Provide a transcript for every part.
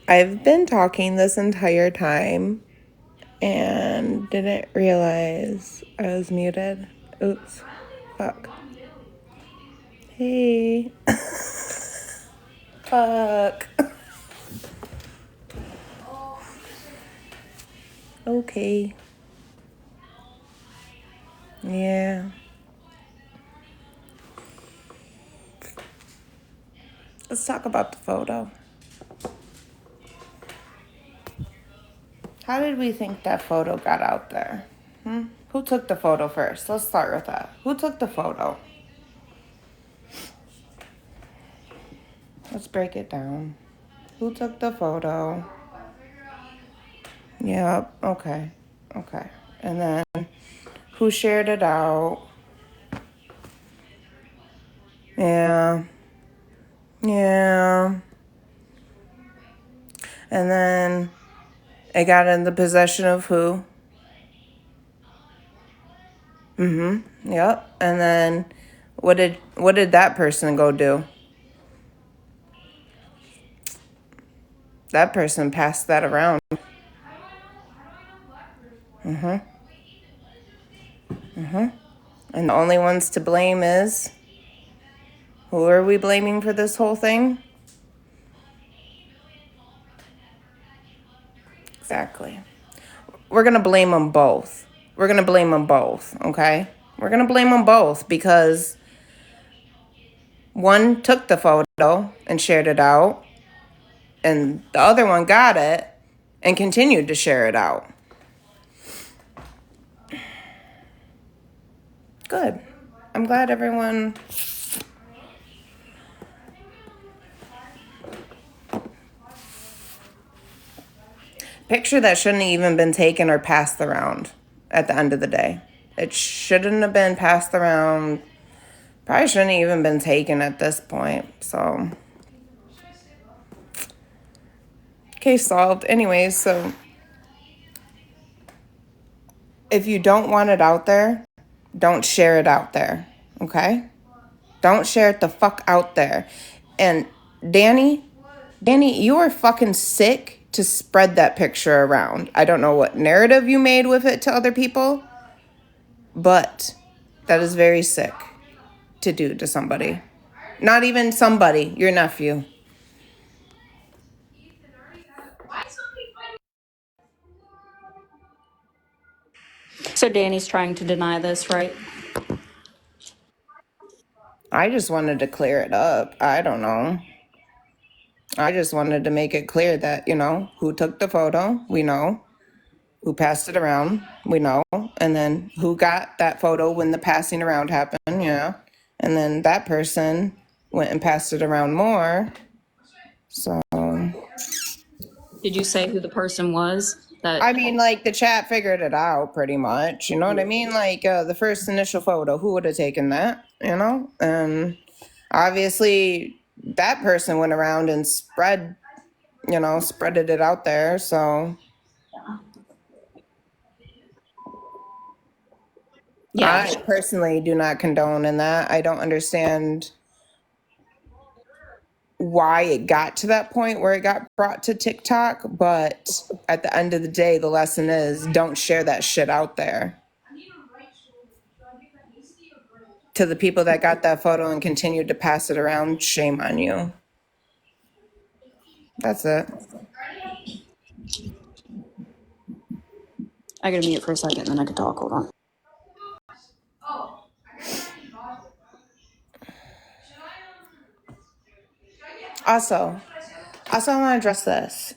I've been talking this entire time and didn't realize I was muted. Oops. Fuck. Hey. Fuck. Okay. Yeah. Let's talk about the photo. How did we think that photo got out there? Who took the photo first? Let's start with that. Who took the photo? Let's break it down. Who took the photo? Yep. Okay. Okay. And then who shared it out? Yeah. Yeah. And then it got in the possession of who? Yep. And then what did that person go do? That person passed that around. And the only ones to blame is, who are we blaming for this whole thing? Exactly. We're going to blame them both. We're going to blame them both, okay? We're going to blame them both because one took the photo and shared it out, and the other one got it and continued to share it out. Good. I'm glad everyone... Picture that shouldn't have even been taken or passed around at the end of the day. It shouldn't have been passed around. Probably shouldn't have even been taken at this point. So, case solved. Anyways, so if you don't want it out there, don't share it out there. Okay? Don't share it the fuck out there. And Danny, you are fucking sick to spread that picture around. I don't know what narrative you made with it to other people, but that is very sick to do to somebody. Not even somebody, your nephew. So Danny's trying to deny this, right? I just wanted to clear it up. I don't know. I just wanted to make it clear that, who took the photo, we know. Who passed it around, we know. And then who got that photo when the passing around happened, yeah. And then that person went and passed it around more. So, Did you say who the person was? I mean, like, the chat figured it out pretty much. You know what I mean? Like, the first initial photo, who would have taken that, And obviously, that person went around and spreaded it out there, so... Yeah. I personally do not condone in that. I don't understand why it got to that point where it got brought to TikTok, but at the end of the day, the lesson is don't share that shit out there. To the people that got that photo and continued to pass it around, shame on you. That's it. I gotta mute for a second, then I can talk. Hold on. Also, I want to address this.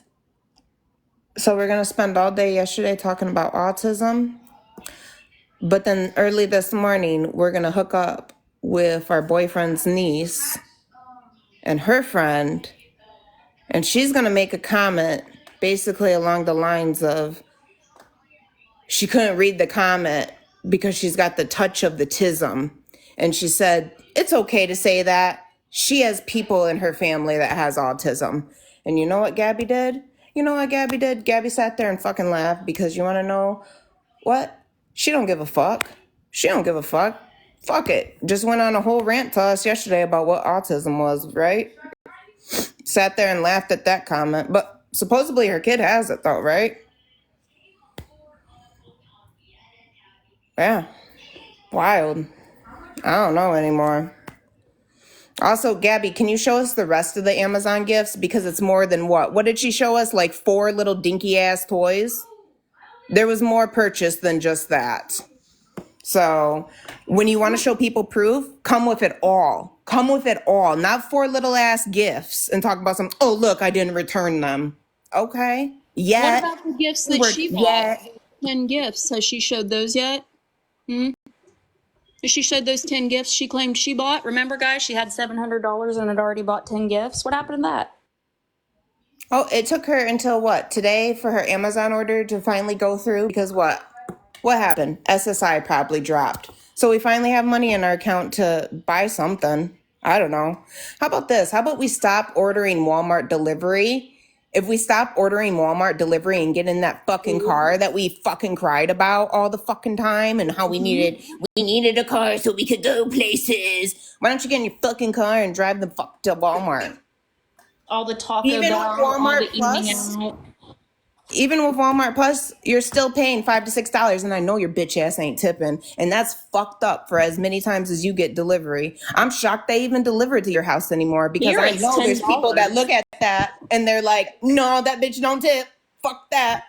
So we're going to spend all day yesterday talking about autism. But then early this morning, we're going to hook up with our boyfriend's niece and her friend. And she's going to make a comment basically along the lines of she couldn't read the comment because she's got the touch of the tism. And she said, it's okay to say that. She has people in her family that has autism. And you know what Gabby did? Gabby sat there and fucking laughed because you want to know what? She don't give a fuck. Fuck it. Just went on a whole rant to us yesterday about what autism was, right? Sat there and laughed at that comment. But Supposedly her kid has it though, right? Yeah. Wild. I don't know anymore. Also, Gabby, can you show us the rest of the Amazon gifts? Because it's more than what? What did she show us? Like 4 little dinky ass toys? There was more purchased than just that. So when you want to show people proof, come with it all. Come with it all. Not 4 little ass gifts and talk about some, oh, look, I didn't return them. Okay. What Yet. about the gifts that We're, she bought? yet. 10 gifts. Has she showed those yet? Has she showed those 10 gifts she claimed she bought? Remember, guys, she had $700 and had already bought 10 gifts. What happened to that? Oh, it took her until what? Today for her Amazon order to finally go through? Because what? What happened? SSI probably dropped. So we finally have money in our account to buy something. I don't know. How about this? How about we stop ordering Walmart delivery? If we stop ordering Walmart delivery and get in that fucking car that we fucking cried about all the fucking time and how we needed a car so we could go places. Why don't you get in your fucking car and drive the fuck to Walmart? All the Taco Even with Bell, all Walmart the eating Plus, out. even with Walmart Plus, you're still paying $5 to $6, and I know your bitch ass ain't tipping, and that's fucked up for as many times as you get delivery. I'm shocked they even deliver to your house anymore because Here I it's know there's people that $10. look at that and they're like, no, that bitch don't tip. Fuck that.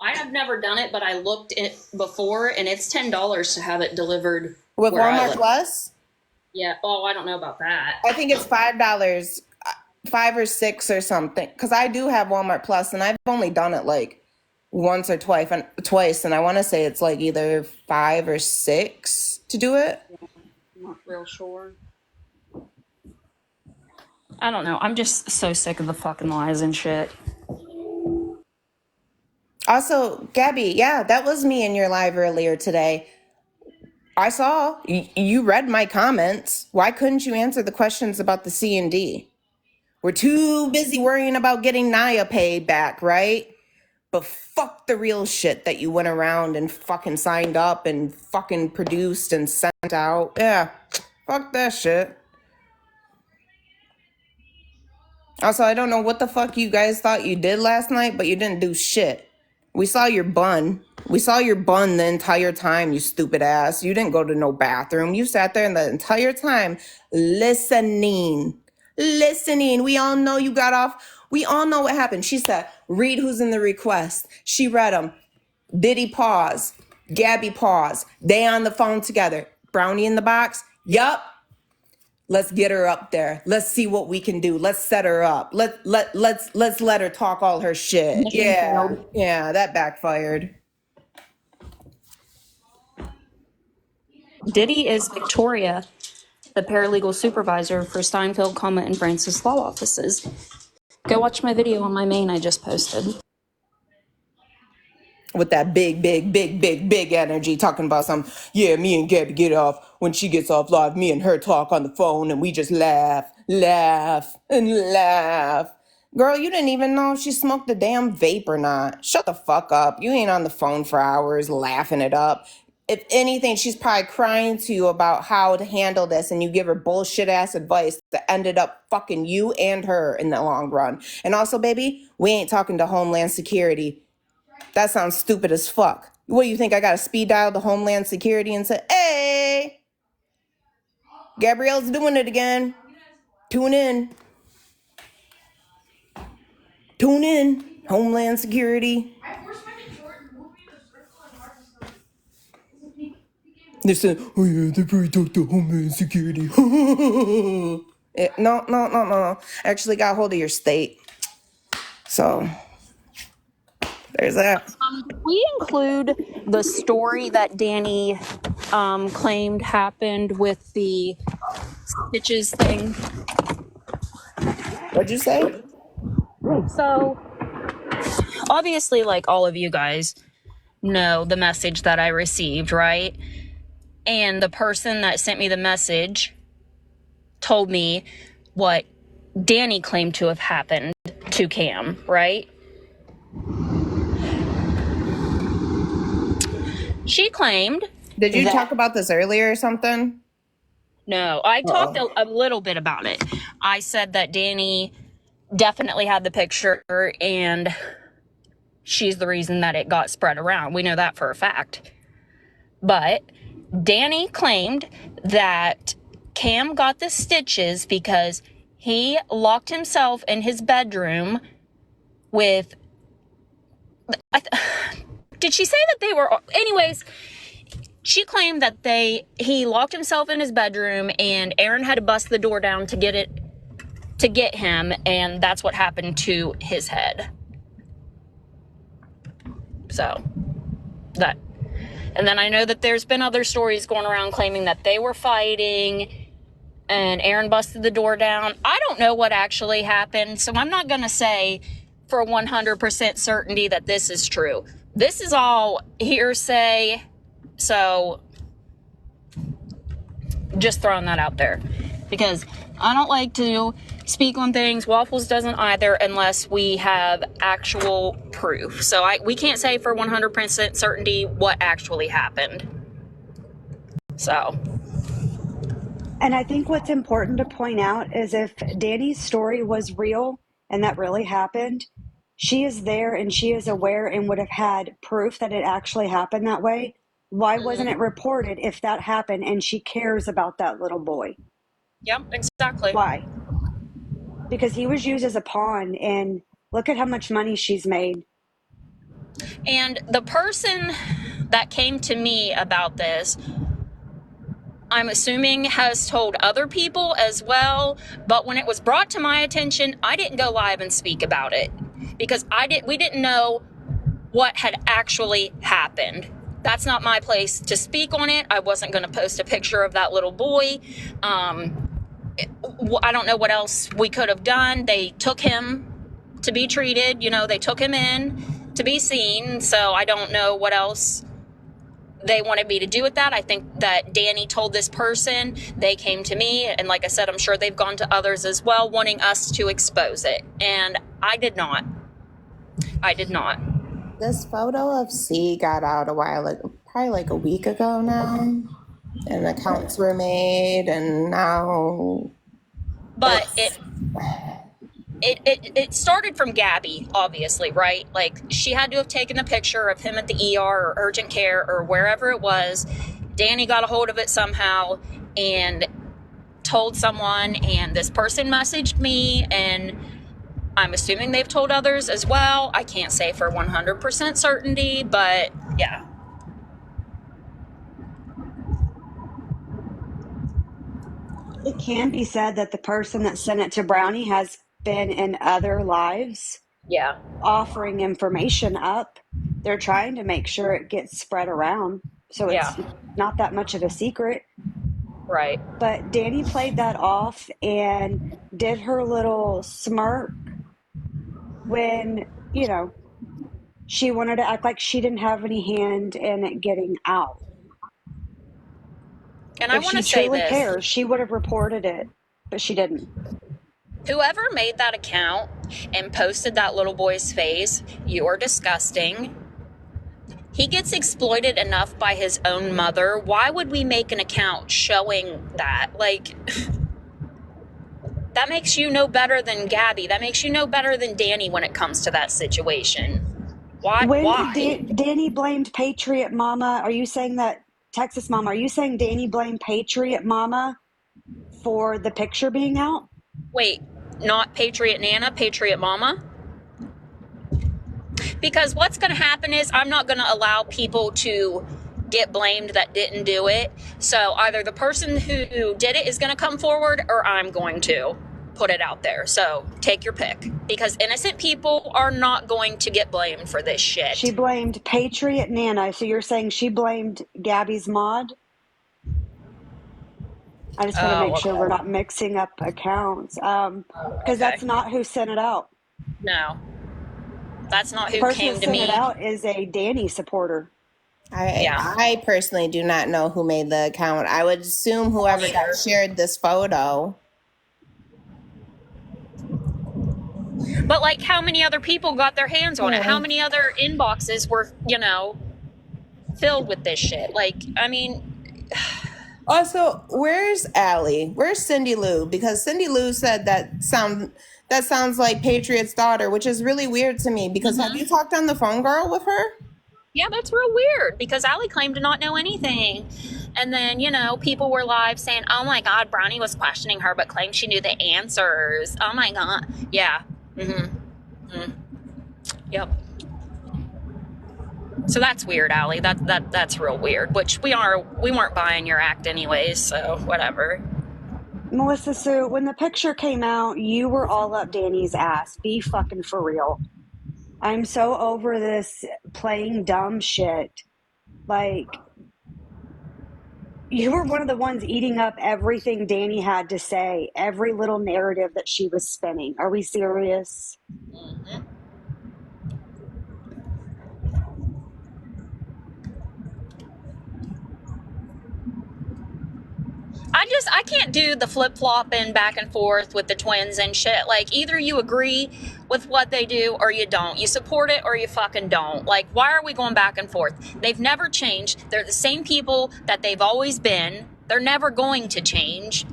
I have never done it, but I looked it before, and it's $10 to have it delivered With where I Walmart live. Plus, Yeah. Oh, I don't know about that. I think it's $5, 5 or 6 or something. Because I do have Walmart Plus, and I've only done it like once or twice, and I want to say it's like either 5 or 6 to do it. I'm not real sure. I don't know. I'm just so sick of the fucking lies and shit. Also, Gabby, yeah, that was me in your live earlier today. I saw you read my comments. Why couldn't you answer the questions about the C&D? We're too busy worrying about getting Naya paid back, right? But fuck the real shit that you went around and fucking signed up and fucking produced and sent out. Yeah, fuck that shit. Also, I don't know what the fuck you guys thought you did last night, but you didn't do shit. We saw your bun. We saw your bun the entire time, you stupid ass. You didn't go to no bathroom. You sat there the entire time listening. Listening. We all know you got off. We all know what happened. She said, read who's in the request. She read them. Diddy pause. Gabby pause. They on the phone together. Brownie in the box. Yup. Let's get her up there. Let's see what we can do. Let's set her up. Let's let her talk all her shit. Mission Yeah. failed. Yeah, that backfired. Diddy is Victoria, the paralegal supervisor for Steinfeld, Comet, and Francis Law Offices. Go watch my video on my main I just posted. With that big energy, talking about some, yeah, me and Gabby get off. When she gets off live, me and her talk on the phone and we just laugh, and laugh. Girl, you didn't even know if she smoked a damn vape or not. Shut the fuck up. You ain't on the phone for hours laughing it up. If anything, she's probably crying to you about how to handle this, and you give her bullshit ass advice that ended up fucking you and her in the long run. And also, baby, we ain't talking to Homeland Security. That sounds stupid as fuck. What do you think? I got to speed dial the Homeland Security and say, hey, Gabrielle's doing it again. Tune in. Tune in. Homeland Security. They said, oh yeah, they probably talked to Homeland Security. No. I actually got hold of your state. So, there's that. Did we include the story that Danny claimed happened with the stitches thing? What'd you say? So, obviously, like all of you guys know the message that I received, right? And the person that sent me the message told me what Danny claimed to have happened to Cam, right? She claimed. Did you that, talk about this earlier or something? No, I talked a little bit about it. I said that Danny definitely had the picture, and she's the reason that it got spread around. We know that for a fact. But Danny claimed that Cam got the stitches because he locked himself in his bedroom with... Did she say that they were... Anyways, she claimed that he locked himself in his bedroom and Aaron had to bust the door down to get him, and that's what happened to his head. So that... And then I know that there's been other stories going around claiming that they were fighting and Aaron busted the door down. I don't know what actually happened, so I'm not going to say for 100% certainty that this is true. This is all hearsay, so just throwing that out there. Because I don't like to speak on things. Waffles doesn't either unless we have actual proof. So we can't say for 100% certainty what actually happened. So. And I think what's important to point out is if Danny's story was real and that really happened, she is there and she is aware and would have had proof that it actually happened that way. Why wasn't it reported if that happened and she cares about that little boy? Yep, exactly. Why? Because he was used as a pawn, and look at how much money she's made. And the person that came to me about this, I'm assuming has told other people as well, but when it was brought to my attention, I didn't go live and speak about it because we didn't know what had actually happened. That's not my place to speak on it. I wasn't going to post a picture of that little boy. I don't know what else we could have done. They took him to be treated, they took him in to be seen. So I don't know what else they wanted me to do with that. I think that Danny told this person, they came to me, and like I said, I'm sure they've gone to others as well, wanting us to expose it. And I did not. This photo of C got out a while ago, probably like a week ago now, and accounts were made, and now. But it started from Gabby, obviously, right? Like, she had to have taken a picture of him at the ER or urgent care or wherever it was. Danny got a hold of it somehow and told someone, and this person messaged me, and I'm assuming they've told others as well. I can't say for 100% certainty, but yeah. It can be said that the person that sent it to Brownie has been in other lives, Yeah. offering information up. They're trying to make sure it gets spread around, so it's not that much of a secret. Right. But Danny played that off and did her little smirk when, she wanted to act like she didn't have any hand in it getting out. And I If want she to say truly this. cares, she would have reported it, but she didn't. Whoever made that account and posted that little boy's face, you're disgusting. He gets exploited enough by his own mother. Why would we make an account showing that? Like, that makes you no better than Gabby. That makes you no better than Danny when it comes to that situation. Why? When Danny blamed Patriot Mama, are you saying that, Texas Mama, are you saying Danny blamed Patriot Mama for the picture being out? Wait, not Patriot Nana, Patriot Mama? Because what's going to happen is I'm not going to allow people to get blamed that didn't do it. So either the person who did it is going to come forward, or I'm going to put it out there. So take your pick, because innocent people are not going to get blamed for this shit. She blamed Patriot Nana. So you're saying she blamed Gabby's mod? I just want to make sure we're not mixing up accounts. Because that's not who sent it out. No. That's not who The person came that to sent me. it out is a Danny supporter. I personally do not know who made the account. I would assume whoever got shared this photo. But like, how many other people got their hands on it? How many other inboxes were, filled with this shit? Like, I mean... Also, where's Allie? Where's Cindy Lou? Because Cindy Lou said that that sounds like Patriot's daughter, which is really weird to me because have you talked on the phone, girl, with her? Yeah, that's real weird because Allie claimed to not know anything. And then, you know, people were live saying, oh my God, Brownie was questioning her, but claimed she knew the answers. Oh my God. Yeah. Yep. So that's weird, Allie. That's real weird, which we weren't buying your act anyways, so whatever. Melissa Sue, when the picture came out, you were all up Danny's ass. Be fucking for real. I'm so over this playing dumb shit. Like, you were one of the ones eating up everything Danny had to say, every little narrative that she was spinning. Are we serious? I can't do the flip-flopping back and forth with the twins and shit. Like, either you agree with what they do or you don't. You support it or you fucking don't. Like, why are we going back and forth? They've never changed. They're the same people that they've always been. They're never going to change.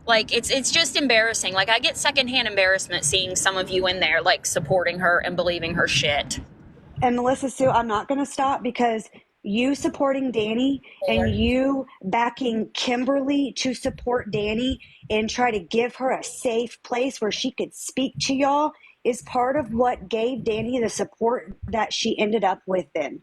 Like, it's just embarrassing. Like, I get secondhand embarrassment seeing some of you in there, like, supporting her and believing her shit. And Melissa Sue, I'm not going to stop because you supporting Danny and you backing Kimberly to support Danny and try to give her a safe place where she could speak to y'all is part of what gave Danny the support that she ended up with then.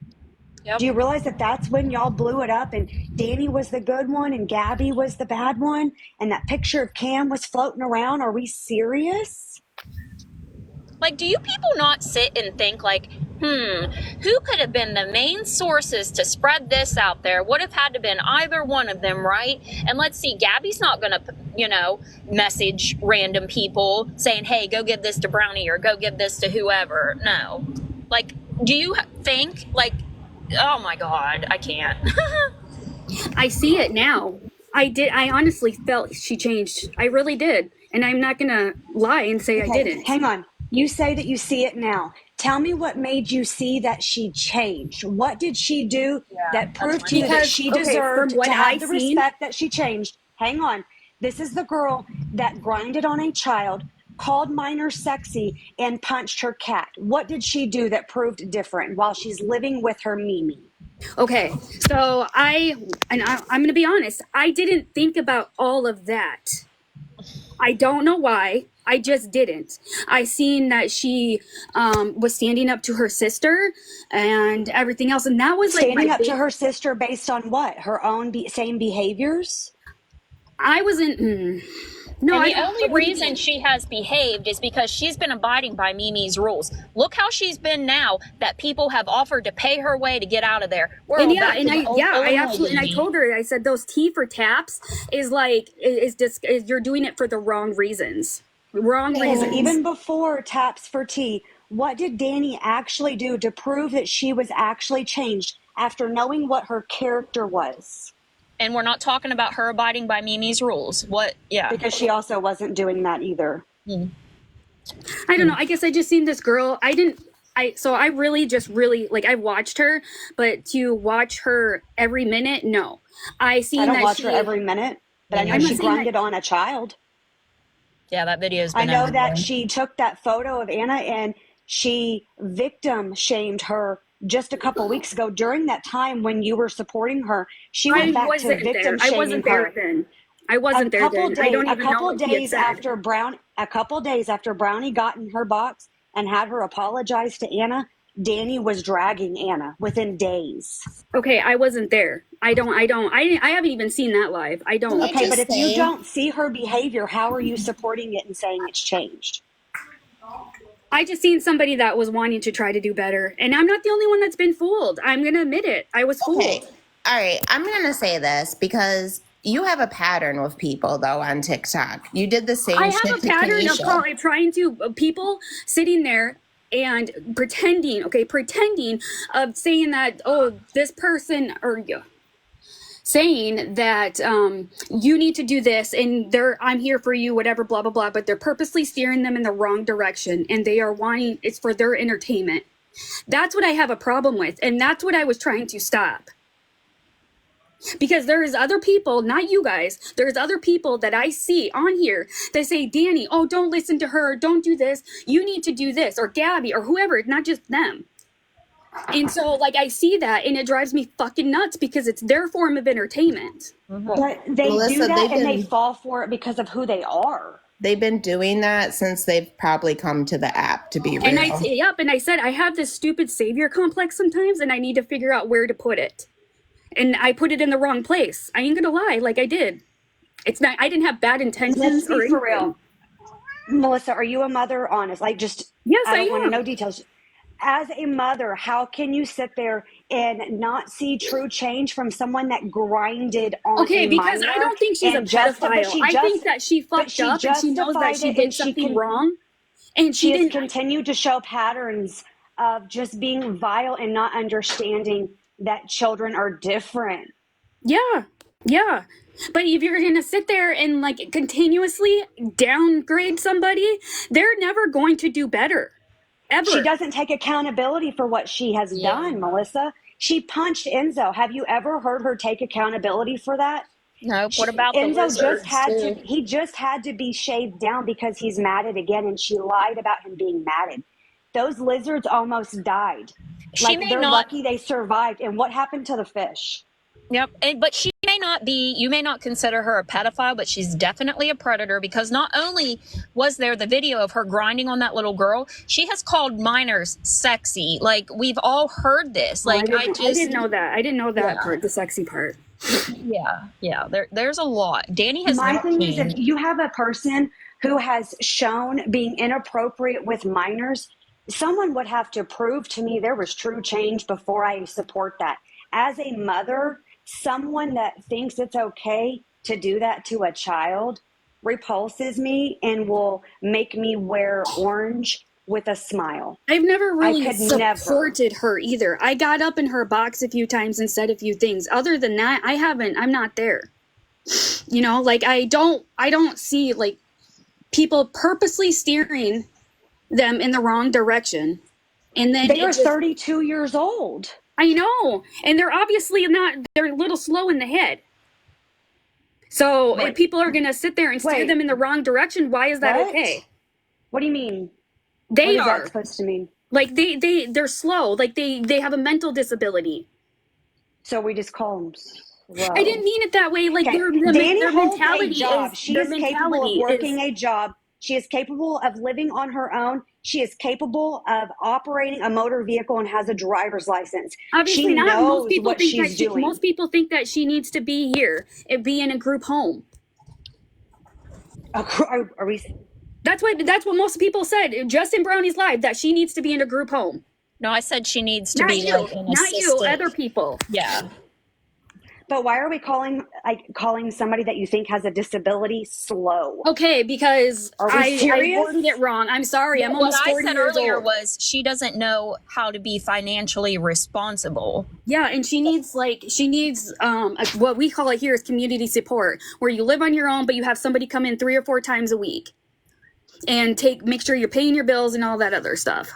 Yep. Do you realize that that's when y'all blew it up and Danny was the good one and Gabby was the bad one and that picture of Cam was floating around? Are we serious? Like, do you people not sit and think, like, who could have been the main sources to spread this out there? Would have had to been either one of them, right? And let's see, Gabby's not going to, you know, message random people saying, hey, go give this to Brownie or go give this to whoever. No. Like, do you think, like, oh my God, I can't. I see it now. I honestly felt she changed. I really did. And I'm not going to lie and say I didn't. Hang on. You say that you see it now. Tell me what made you see that she changed. What did she do that proved to you that she deserved to have the respect that she changed? Hang on. This is the girl that grinded on a child, called minor sexy, and punched her cat. What did she do that proved different while she's living with her Mimi? Okay, so I'm going to be honest. I didn't think about all of that. I don't know why. I just didn't. I seen that she was standing up to her sister and everything else, and that was like standing up to her sister based on what? Her own same behaviors? I wasn't. No, and the only reason she has behaved is because she's been abiding by Mimi's rules. Look how she's been now that people have offered to pay her way to get out of there. I absolutely. And I told her, I said those T for taps is like is you're doing it for the wrong reasons. Reasons. Even before taps for T, what did Danny actually do to prove that she was actually changed after knowing what her character was? And we're not talking about her abiding by Mimi's rules. What? Yeah. Because she also wasn't doing that either. I don't know. I guess I just seen this girl. So I really like, I watched her, but to watch her every minute, no. I don't watch her every minute, but I know she grinded on a child. Yeah, that video's been I know that she took that photo of Anna and she victim shamed her just a couple weeks ago during that time when you were supporting her. She went back to victim shaming her. I wasn't there then. I wasn't there then. I don't even know. A couple days after Brownie got in her box and had her apologize to Anna, Danny was dragging Anna within days. Okay, I wasn't there. I haven't even seen that live. I don't. Okay, but if you don't see her behavior, how are you supporting it and saying it's changed? I just seen somebody that was wanting to try to do better. And I'm not the only one that's been fooled. I'm going to admit it. I was fooled. All right. I'm going to say this because you have a pattern with people, though, on TikTok. You did the same shit to Kanisha. I have a pattern of trying to, people sitting there and pretending of saying that, oh, this person, or saying that you need to do this and I'm here for you, whatever, blah, blah, blah. But they're purposely steering them in the wrong direction and they are wanting, it's for their entertainment. That's what I have a problem with. And that's what I was trying to stop. Because there's other people, not you guys, there's other people that I see on here that say, Danny, oh, don't listen to her, don't do this, you need to do this, or Gabby, or whoever, not just them. And so, like, I see that, and it drives me fucking nuts because it's their form of entertainment. But they Melissa, do that and they fall for it because of who they are. They've been doing that since they've probably come to the app, to be real. And I said, I have this stupid savior complex sometimes, and I need to figure out where to put it. And I put it in the wrong place. I ain't gonna lie, like I did. It's not, I didn't have bad intentions. Let's be for real. Melissa, are you a mother? Honest, like, just, yes, I don't want to know details. As a mother, how can you sit there and not see true change from someone that grinded on okay, because I don't think she's a pedophile. I think that she fucked up and she knows that she did something wrong. And she didn't continue to show patterns of just being vile and not understanding that children are different. Yeah. Yeah. But if you're going to sit there and like continuously downgrade somebody, they're never going to do better. Ever. She doesn't take accountability for what she has done, Melissa. She punched Enzo. Have you ever heard her take accountability for that? No. What about Enzo just had to be shaved down because he's matted again, and she lied about him being matted. Those lizards almost died. They're lucky they survived. And what happened to the fish? Yep. But she may not be, you may not consider her a pedophile, but she's definitely a predator, because not only was there the video of her grinding on that little girl, she has called minors sexy. Like, we've all heard this. Like, I didn't know that. I didn't know that part, the sexy part. Yeah. There's a lot. Danny has. My thing is, if you have a person who has shown being inappropriate with minors, someone would have to prove to me there was true change before I support that. As a mother, someone that thinks it's okay to do that to a child repulses me and will make me wear orange with a smile. I've never really supported her either. I got up in her box a few times and said a few things. Other than that, I'm not there. You know, like I don't see like people purposely steering them in the wrong direction. And then they are 32 years old. I know. And they're obviously they're a little slow in the head. So if people are going to sit there and steer them in the wrong direction, why is that okay? What do you mean? What is that supposed to mean? Like they're slow. Like they have a mental disability. So we just call them slow. I didn't mean it that way. Like their mentality is, she is capable of working a job. She is capable of living on her own. She is capable of operating a motor vehicle and has a driver's license. Obviously she not. knows what she's doing. Most people think that she needs to be here and be in a group home. Are we? That's what most people said. Justin Brownie's live that she needs to be in a group home. No, I said she needs to be like an assistant. Not you, other people. Yeah. But why are we calling somebody that you think has a disability slow? Okay, because I worded it wrong. I'm sorry. I'm almost 40 years old. What I said earlier was she doesn't know how to be financially responsible. Yeah, and she needs what we call it here is community support, where you live on your own, but you have somebody come in 3 or 4 times a week and make sure you're paying your bills and all that other stuff.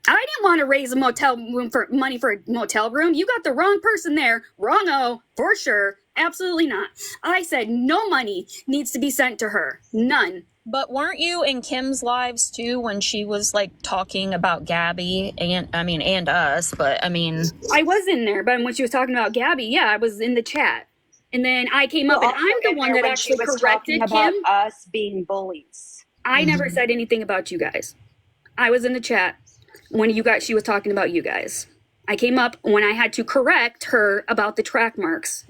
I didn't want to raise a motel room for money for a motel room. You got the wrong person there. Wrong-o, for sure. Absolutely not. I said no money needs to be sent to her. None. But weren't you in Kim's lives too when she was like talking about Gabby and us? But I mean, I was in there, but when she was talking about Gabby, yeah, I was in the chat. And then I came up and I'm the one that actually corrected Kim. Us being bullies. I never said anything about you guys. I was in the chat when she was talking about you guys. I came up when I had to correct her about the track marks.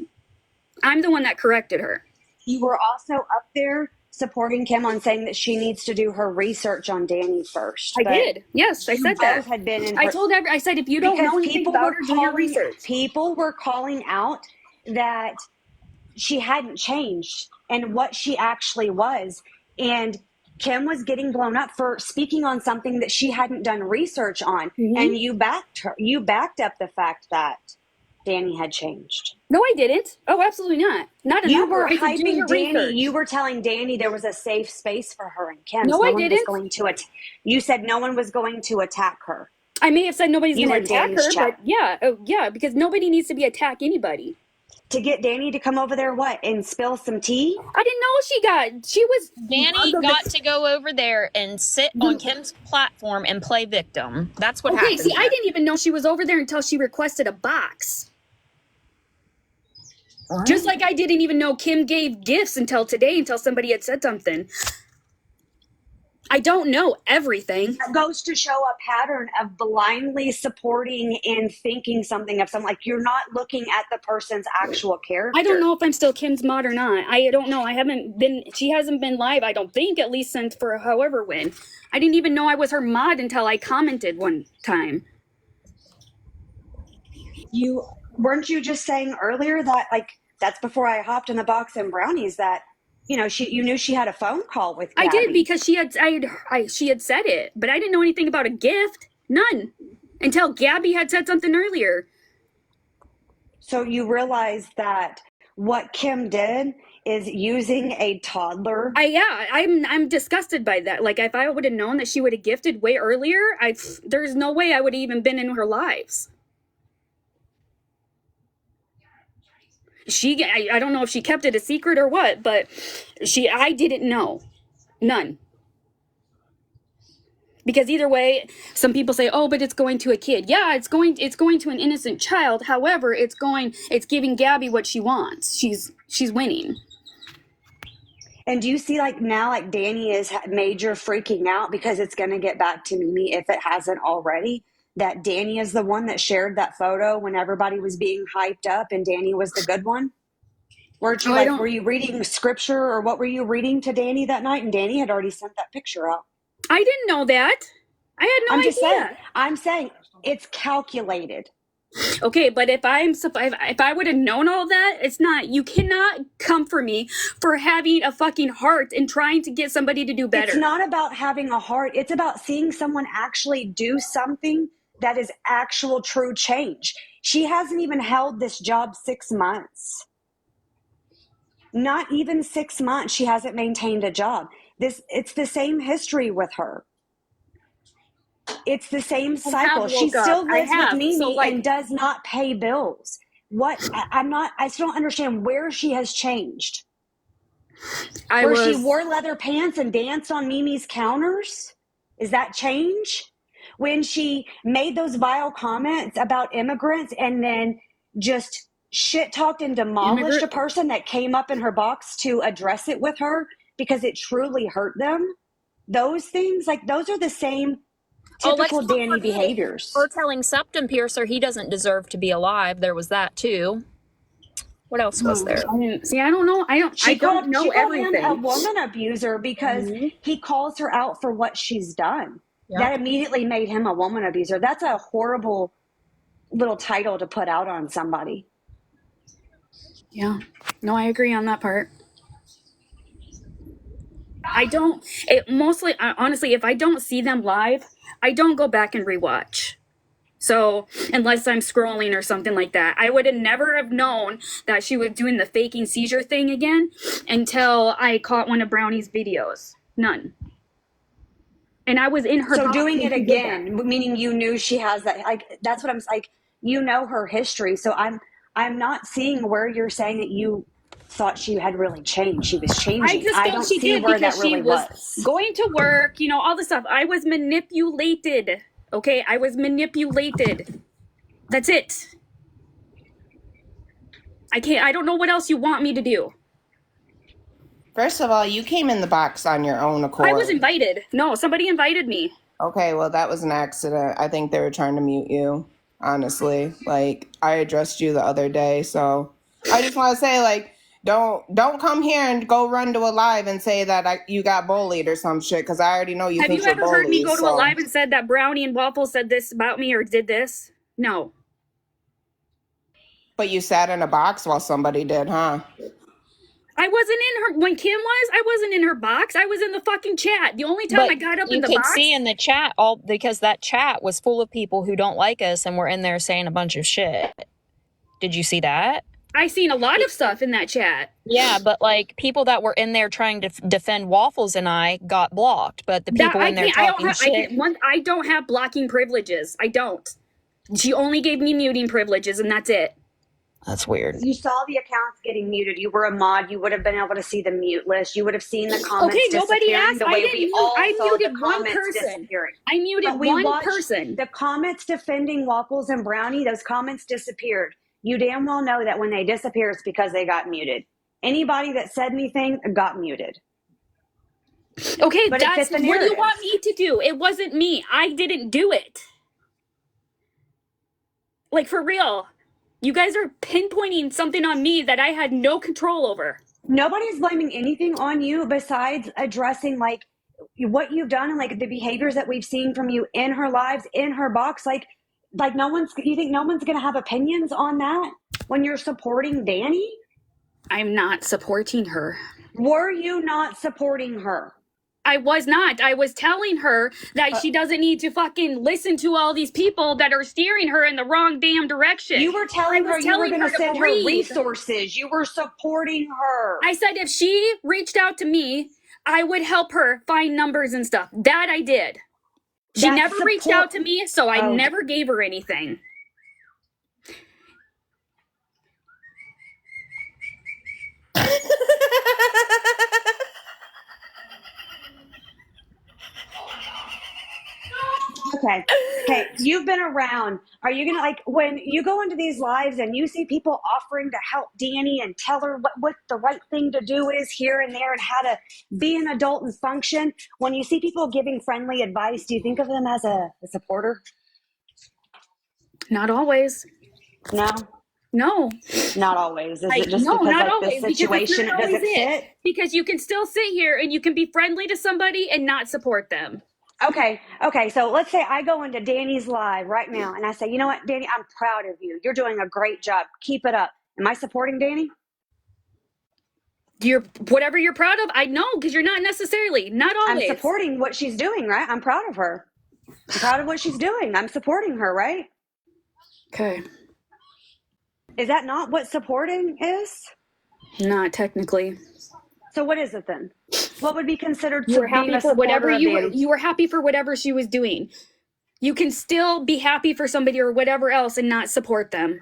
I'm the one that corrected her. You were also up there supporting Kim on saying that she needs to do her research on Danny first. I did. Yes, I said that. Had been in I said, if you don't know anything about her, do your research. People were calling out that she hadn't changed and what she actually was. And Kim was getting blown up for speaking on something that she hadn't done research on. Mm-hmm. And you backed her. You backed up the fact that Danny had changed. No, I didn't. Oh, absolutely not. Not enough. You were hyping Danny. Research. You were telling Danny there was a safe space for her and Kim. No, I didn't. You said no one was going to attack her. I may have said nobody's You going to and attack Danny's her, chat. but yeah, because nobody needs to be attack anybody. To get Danny to come over there, what, and spill some tea? I didn't know she was. Danny got to go over there and sit on Kim's platform and play victim. That's what happened. See, I didn't even know she was over there until she requested a box. What? Just like I didn't even know Kim gave gifts until today, until somebody had said something. I don't know everything. That goes to show a pattern of blindly supporting and thinking something of something. Like, you're not looking at the person's actual character. I don't know if I'm still Kim's mod or not. I don't know. She hasn't been live, I don't think, at least since for however when. I didn't even know I was her mod until I commented one time. Weren't you just saying earlier that, like, that's before I hopped in the box and brownies, that you knew she had a phone call with Gabby. I did, because she had said it, but I didn't know anything about a gift. None. Until Gabby had said something earlier. So you realize that what Kim did is using a toddler. I'm disgusted by that. Like, if I would have known that she would have gifted way earlier, there's no way I would have even been in her lives. I don't know if she kept it a secret or what, but I didn't know. None. Because either way, some people say, oh, but it's going to a kid. Yeah, it's going to an innocent child. However, it's giving Gabby what she wants. She's winning. And do you see, like, now, like, Danny is major freaking out because it's going to get back to Mimi, if it hasn't already, that Danny is the one that shared that photo when everybody was being hyped up and Danny was the good one? Weren't you were you reading scripture, or what were you reading to Danny that night? And Danny had already sent that picture out. I didn't know that. I had no idea. I'm saying it's calculated. Okay, but if I would have known all that, it's not. You cannot come for me for having a fucking heart and trying to get somebody to do better. It's not about having a heart. It's about seeing someone actually do something that is actual true change. She hasn't even held this job 6 months. Not even 6 months. She hasn't maintained a job. It's the same history with her. It's the same cycle. She still lives with Mimi and does not pay bills. I still don't understand where she has changed. She wore leather pants and danced on Mimi's counters? Is that change? When she made those vile comments about immigrants and then just shit talked and demolished a person that came up in her box to address it with her because it truly hurt them. Those things, like, those are the same typical Danny behaviors. Or telling Septum Piercer he doesn't deserve to be alive. There was that too. What else was there? I don't know. I don't know everything. Him a woman abuser because he calls her out for what she's done. Yep. That immediately made him a woman abuser. That's a horrible little title to put out on somebody. Yeah. No, I agree on that part. Honestly, if I don't see them live, I don't go back and rewatch. So, unless I'm scrolling or something like that, I would have never have known that she was doing the faking seizure thing again until I caught one of Brownie's videos. None. And I was in her. So doing it again, meaning you knew she has that. Like, that's what I'm like. You know her history, so I'm not seeing where you're saying that you thought she had really changed. She was changing. I don't see where that really was. Going to work, all this stuff. I was manipulated. Okay, I was manipulated. That's it. I don't know what else you want me to do. First of all, you came in the box on your own accord. I was invited. No, somebody invited me. Okay, well, that was an accident. I think they were trying to mute you, honestly. Like, I addressed you the other day, so I just want to say, like, don't come here and go run to a live and say that you got bullied or some shit, because I already know you think you're bullied. Have you ever heard me go to a live and said that Brownie and Waffles said this about me or did this? No. But you sat in a box while somebody did, huh? I wasn't in her, when Kim was, I wasn't in her box. I was in the fucking chat. The only time I got up in the box. You could see in the chat, because that chat was full of people who don't like us and were in there saying a bunch of shit. Did you see that? I seen a lot of stuff in that chat. Yeah, but like people that were in there trying to defend Waffles and I got blocked, but the people in there talking shit. I don't have blocking privileges. I don't. She only gave me muting privileges, and that's it. That's weird. You saw the accounts getting muted. You were a mod. You would have been able to see the mute list. You would have seen the comments. Okay, nobody asked. I muted one person. I muted one person. The comments defending Waffles and Brownie, those comments disappeared. You damn well know that when they disappear, it's because they got muted. Anybody that said anything got muted. Okay, but that's what do you want me to do? It wasn't me. I didn't do it. Like, for real. You guys are pinpointing something on me that I had no control over. Nobody's blaming anything on you besides addressing like what you've done and like the behaviors that we've seen from you in her lives, in her box. Like you think no one's gonna have opinions on that when you're supporting Danny? I'm not supporting her. Were you not supporting her? I was not. I was telling her that she doesn't need to fucking listen to all these people that are steering her in the wrong damn direction. You were telling her you were going to send her resources. You were supporting her. I said if she reached out to me, I would help her find numbers and stuff. That I did. She never reached out to me, so I never gave her anything. Okay. You've been around. Are you gonna like when you go into these lives and you see people offering to help Danny and tell her what the right thing to do is here and there and how to be an adult and function? When you see people giving friendly advice, do you think of them as a supporter? Not always. No. Not always. Is it just because like the situation it doesn't fit? Because you can still sit here and you can be friendly to somebody and not support them. Okay. So let's say I go into Danny's live right now and I say, you know what, Danny, I'm proud of you. You're doing a great job. Keep it up. Am I supporting Danny? Whatever you're proud of, I know, because you're not necessarily. Not always. I'm supporting what she's doing, right? I'm proud of her. I'm proud of what she's doing. I'm supporting her, right? Okay. Is that not what supporting is? Not technically. So what is it then? What would be considered you were happy for whatever you were happy for whatever she was doing. You can still be happy for somebody or whatever else and not support them.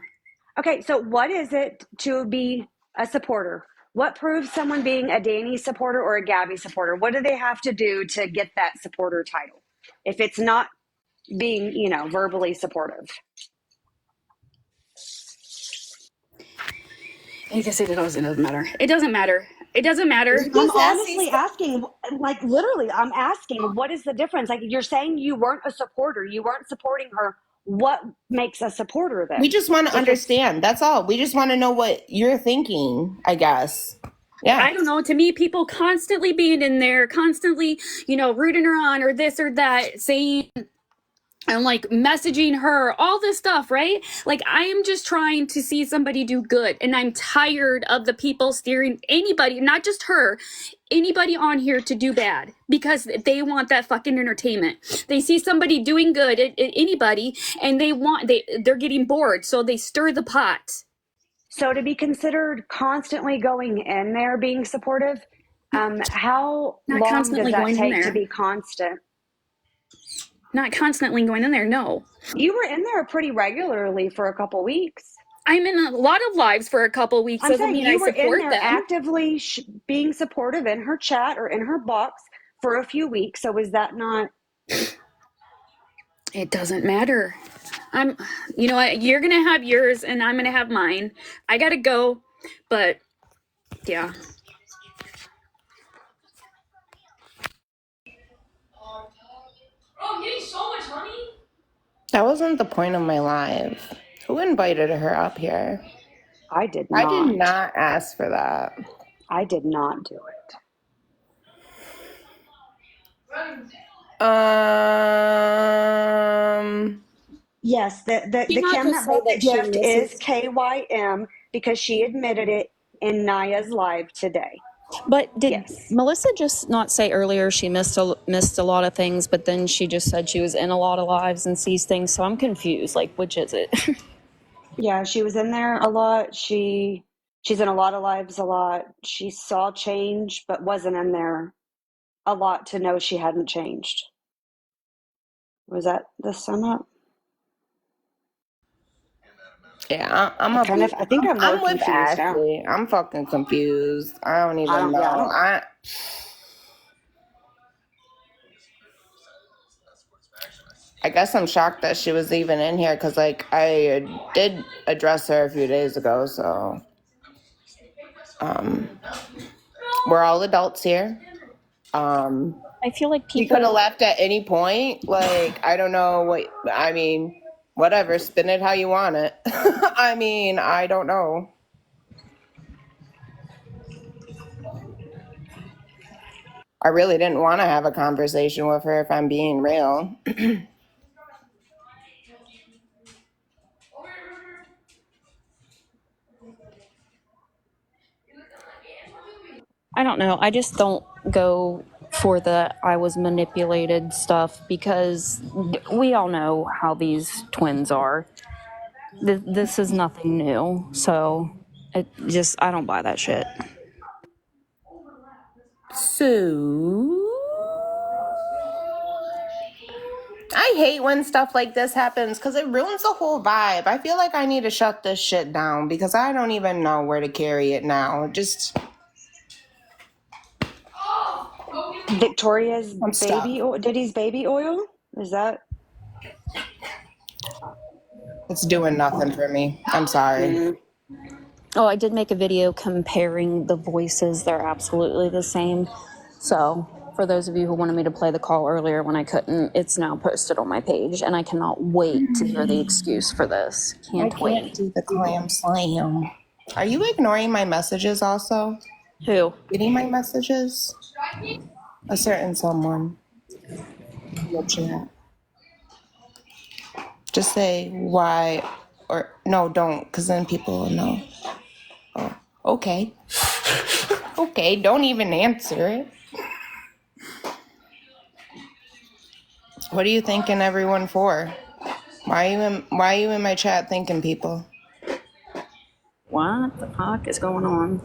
Okay, so what is it to be a supporter? What proves someone being a Danny supporter or a Gabby supporter? What do they have to do to get that supporter title? If it's not being, verbally supportive. I guess it doesn't matter. It doesn't matter. It doesn't matter. I'm honestly asking, like literally, I'm asking, what is the difference? Like you're saying you weren't a supporter. You weren't supporting her. What makes a supporter then? We just want to understand. That's all. We just want to know what you're thinking, I guess. Yeah. I don't know. To me, people constantly being in there, constantly, rooting her on or this or that, saying and like messaging her, all this stuff, right? Like I am just trying to see somebody do good. And I'm tired of the people steering anybody, not just her, anybody on here to do bad because they want that fucking entertainment. They see somebody doing good at anybody and they're getting bored. So they stir the pot. So to be considered constantly going in there, being supportive, how long does that take to be constant? Not constantly going in there, no. You were in there pretty regularly for a couple weeks. I'm in a lot of lives for a couple weeks. I'm saying you were in there actively being supportive in her chat or in her box for a few weeks. So is that not? It doesn't matter. You know what? You're going to have yours and I'm going to have mine. I got to go, but yeah. Oh, you ate so much honey? That wasn't the point of my live. Who invited her up here? I did not. I did not ask for that. I did not do it. Yes, the Kim that bought the gift is KYM because she admitted it in Naya's live today. But did Melissa just not say earlier she missed a lot of things, but then she just said she was in a lot of lives and sees things? So I'm confused. Like, which is it? Yeah, she was in there a lot. She She's in a lot of lives a lot. She saw change, but wasn't in there a lot to know she hadn't changed. Was that the sum up? Yeah, I think I'm more I'm with confused now. Ashley. I'm fucking confused. I don't even know. I guess I'm shocked that she was even in here because, like, I did address her a few days ago. So, we're all adults here. I feel like He could have people. left at any point. Like, I don't know what, I mean, whatever, spin it how you want it. I mean, I don't know. I really didn't want to have a conversation with her if I'm being real. I don't know. I just don't go for the I was manipulated stuff because we all know how these twins are. This is nothing new. So I don't buy that shit. So, I hate when stuff like this happens because it ruins the whole vibe. I feel like I need to shut this shit down because I don't even know where to carry it now. Victoria's I'm stuck. Diddy's baby oil? Is that? It's doing nothing for me. I'm sorry. Oh, I did make a video comparing the voices. They're absolutely the same. So, for those of you who wanted me to play the call earlier when I couldn't, it's now posted on my page, and I cannot wait to hear the excuse for this. Can't wait. Do the clam slam. Are you ignoring my messages also? Who? Getting my messages? A certain someone in the chat. Just say why, or no, don't, because then people will know. Oh, okay. Okay, don't even answer it. What are you thanking everyone for? Why are you in my chat thanking people? What the fuck is going on?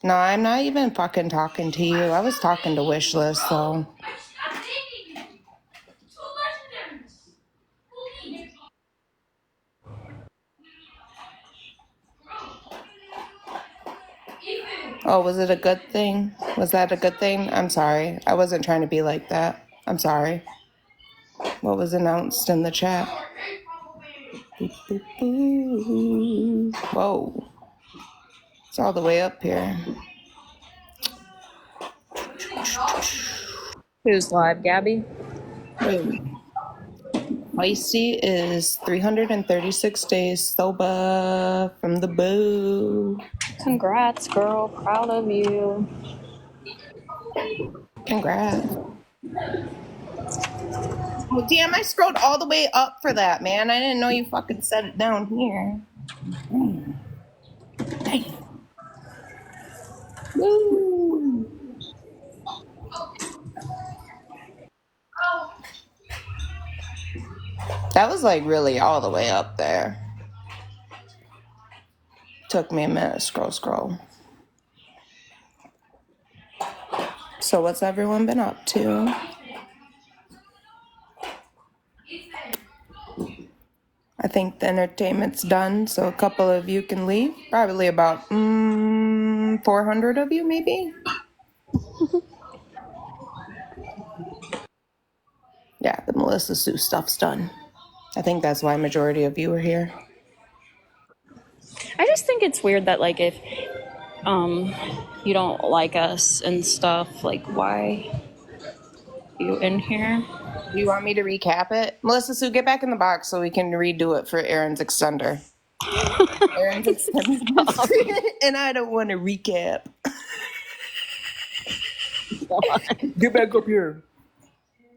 No, I'm not even fucking talking to you. I was talking to Wishlist, so. Oh, was it a good thing? Was that a good thing? I'm sorry. I wasn't trying to be like that. I'm sorry. What was announced in the chat? Whoa. It's all the way up here. Who's live, Gabby? Icy is 336 days sober from the boo. Congrats, girl. Proud of you. Congrats. Well, damn, I scrolled all the way up for that, man. I didn't know you fucking set it down here. Damn. Woo. That was like really all the way up there. Took me a minute. Scroll. So what's everyone been up to? I think the entertainment's done, so a couple of you can leave. Probably about 400 of you, maybe? Yeah, the Melissa Sue stuff's done. I think that's why majority of you are here. I just think it's weird that, like, if you don't like us and stuff, like, why are you in here? Do you want me to recap it? Melissa Sue, get back in the box so we can redo it for Aaron's extender. Aaron's extender. And I don't want to recap. Get back up here.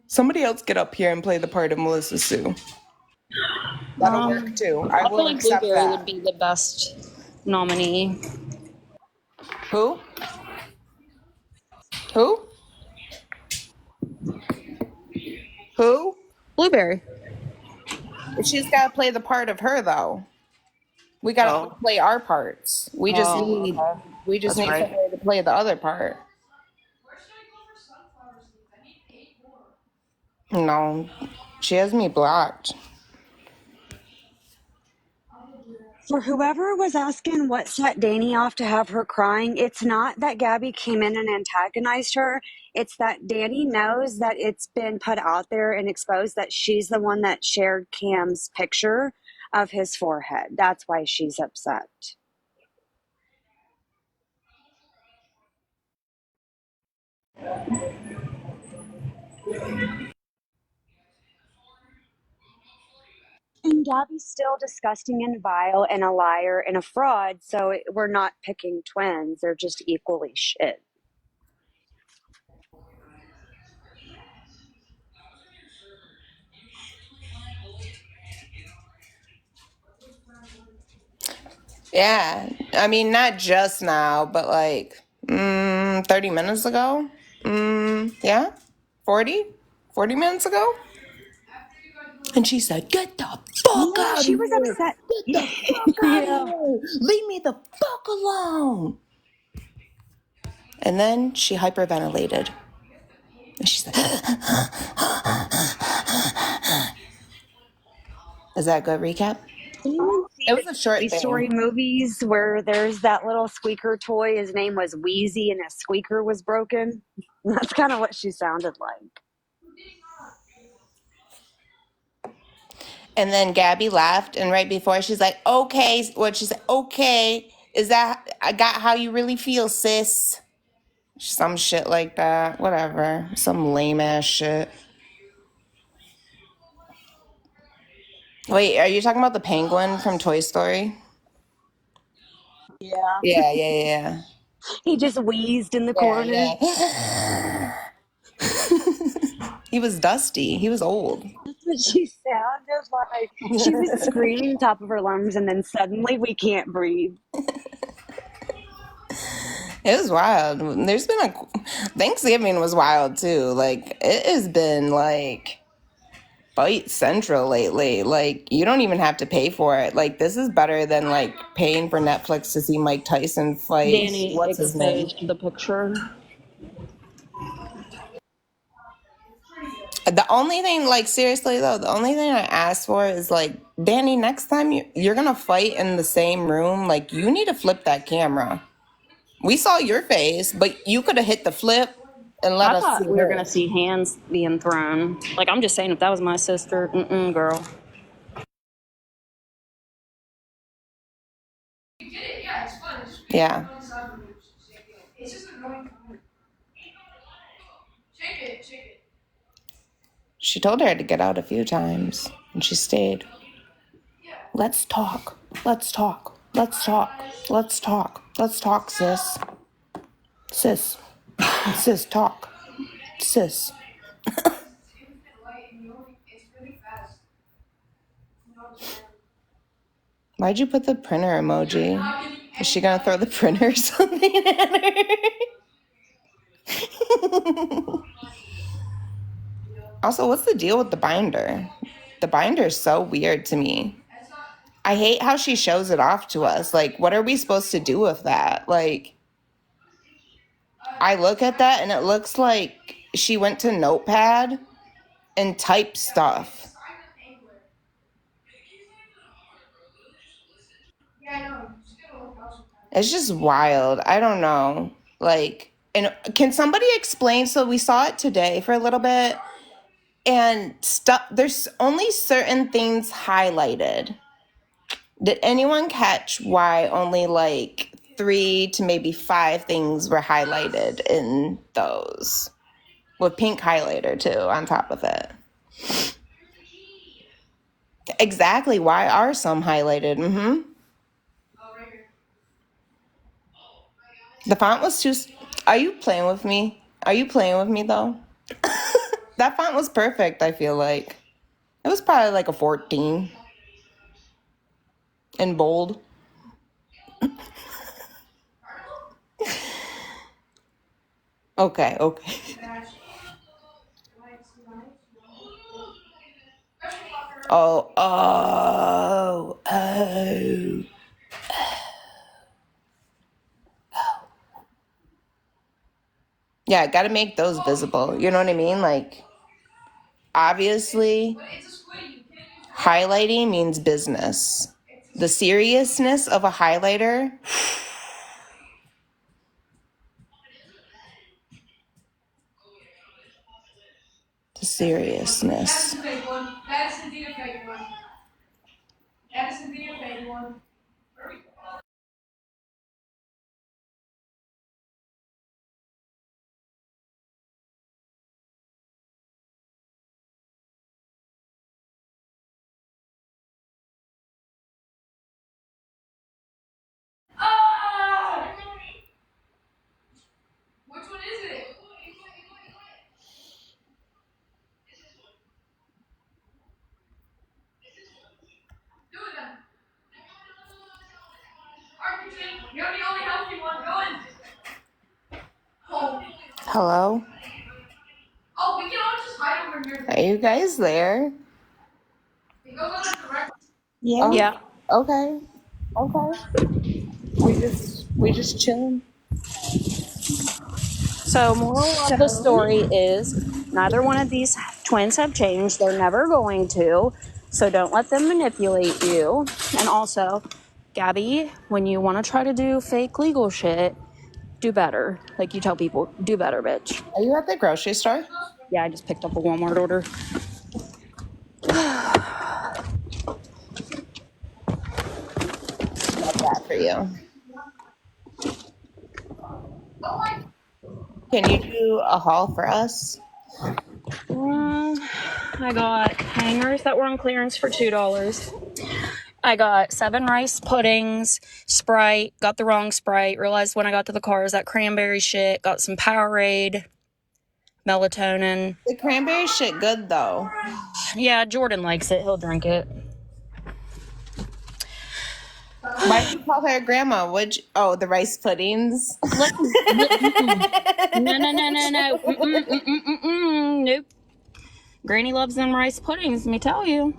Somebody else get up here and play the part of Melissa Sue. That'll work too. I will feel like accept Blueberry that. would be the best nominee. Who? Who? Who? Blueberry. She's got to play the part of her, though. We gotta play our parts. We just need That's right. somebody to play the other part. No, she has me blocked. For whoever was asking what set Danny off to have her crying, it's not that Gabby came in and antagonized her. It's that Danny knows that it's been put out there and exposed that she's the one that shared Cam's picture of his forehead. That's why she's upset. And Gabby's still disgusting and vile and a liar and a fraud, so we're not picking twins. They're just equally shit. Yeah, I mean, not just now, but like 30 minutes ago. Yeah, 40 minutes ago. And she said, "Get the fuck Yeah, out of she was here! upset. Get the fuck out of Yeah. here! Leave me the fuck alone!" And then she hyperventilated. And she said, "Is that a good recap?" Anyone see It the was a short Toy thing. Story movies where there's that little squeaker toy? His name was Wheezy and his squeaker was broken. That's kind of what she sounded like. And then Gabby laughed, and right before she's like, "Okay," what she said, "Okay, is that I got how you really feel, sis?" Some shit like that. Whatever. Some lame ass shit. Wait, are you talking about the penguin from Toy Story? Yeah. Yeah. He just wheezed in the corner. Yeah. He was dusty. He was old. That's what she sounded like. She was screaming top of her lungs, and then suddenly we can't breathe. It was wild. There's been a Thanksgiving was wild too. Like it has been like Fight Central lately. Like you don't even have to pay for it. Like this is better than like paying for Netflix to see Mike Tyson fight. Danny What's his name? exposed the picture. The only thing, like seriously though, the only thing I asked for is like, Danny, next time you're gonna fight in the same room, like you need to flip that camera. We saw your face, but you could have hit the flip and let I us see thought we were gonna hers. see hands being thrown. Like, I'm just saying, if that was my sister, girl. Yeah. She told her to get out a few times, and she stayed. Let's talk. Let's talk. Let's talk. Let's talk. Let's talk, sis. Sis. Sis, talk. Sis. Why'd you put the printer emoji? Is she gonna throw the printer or something at her? Also, what's the deal with the binder? The binder is so weird to me. I hate how she shows it off to us. Like, what are we supposed to do with that? Like, I look at that and it looks like she went to Notepad and typed stuff. It's just wild. I don't know. Like, and can somebody explain? So we saw it today for a little bit, and stuff. There's only certain things highlighted. Did anyone catch why only like 3 to maybe 5 things were highlighted in those? With pink highlighter too on top of it. Exactly. Why are some highlighted? The font was too. Are you playing with me? Are you playing with me though? That font was perfect. I feel like it was probably like a 14 in bold. Okay. Oh. Yeah, got to make those visible. You know what I mean? Like, obviously, highlighting means business. The seriousness of a highlighter. The seriousness. That is indeed a fake one. That is indeed a fake one. Which one is it? Do it then. Archie, you're the only healthy one. Go in. Oh. Hello? Oh, we can all just hide over here. Are you guys there? It goes on a direct. Yeah. Yeah. Okay. We just chilling. So, moral of the story is neither one of these twins have changed. They're never going to. So, don't let them manipulate you. And also, Gabby, when you want to try to do fake legal shit, do better. Like you tell people, do better, bitch. Are you at the grocery store? Yeah, I just picked up a Walmart order. Love that for you. Can you do a haul for us? I got hangers that were on clearance for $2. I got 7 rice puddings, Sprite, got the wrong Sprite, realized when I got to the car is that cranberry shit, got some Powerade, melatonin. The cranberry shit good though. Yeah, Jordan likes it. He'll drink it. Why do you call her grandma? The rice puddings? No. Nope. Granny loves them rice puddings, let me tell you.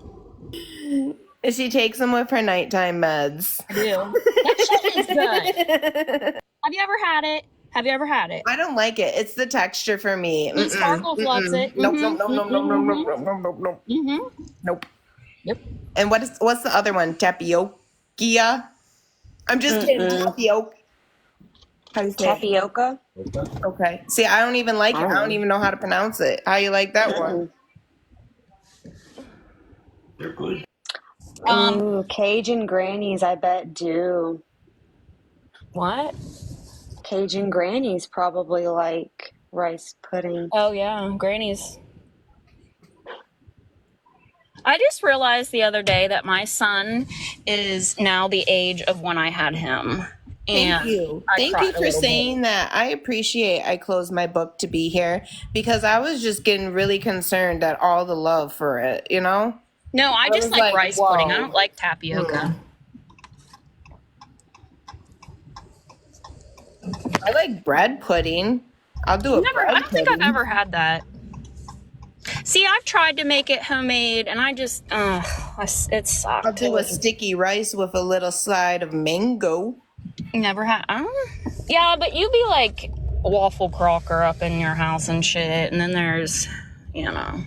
She takes them with her nighttime meds. I do. That shit is good. Have you ever had it? I don't like it. It's the texture for me. Sparkles loves it. Nope. Nope. Yep. And what's the other one? Tapioca? I'm just kidding. Tapioca. How do you say Tapioca. it? Okay. See, I don't even like it. I don't even know how to pronounce it. How you like that one? They're good. Cajun grannies, I bet do. What? Cajun grannies probably like rice pudding. Oh yeah, Granny's. I just realized the other day that my son is now the age of when I had him. Thank you. Thank you for saying that. I appreciate I closed my book to be here because I was just getting really concerned at all the love for it, you know? No, I just like rice pudding. I don't like tapioca. I like bread pudding. I'll do a bread I don't think I've ever had that. See, I've tried to make it homemade, and I just, it sucked. I'll do a sticky rice with a little side of mango. Never had. Yeah, but you be like a waffle crocker up in your house and shit, and then there's, you know.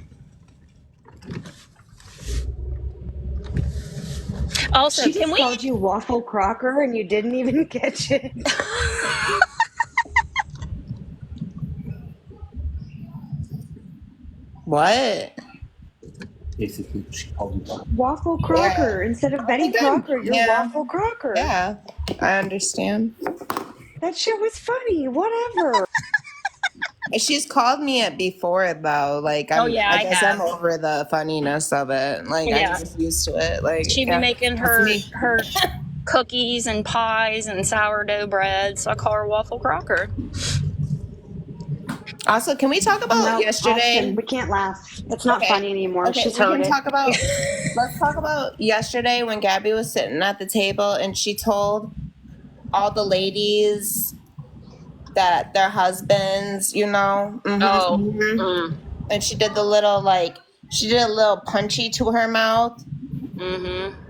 Also, she just called you waffle crocker, and you didn't even catch it. What? Basically, she called you Waffle Crocker. Yeah. Instead of Betty Crocker, you're Waffle Crocker. Yeah, I understand. That shit was funny. Whatever. She's called me it before, though. Like, I guess I'm over the funniness of it. Like, I'm just used to it. Like, she'd be making her cookies and pies and sourdough bread, so I call her Waffle Crocker. Also, can we talk about yesterday? Austin, we can't laugh. It's not funny anymore. Okay, She's heard it. Let's talk about yesterday when Gabby was sitting at the table and she told all the ladies that their husbands, you know. And she did a little punchy to her mouth.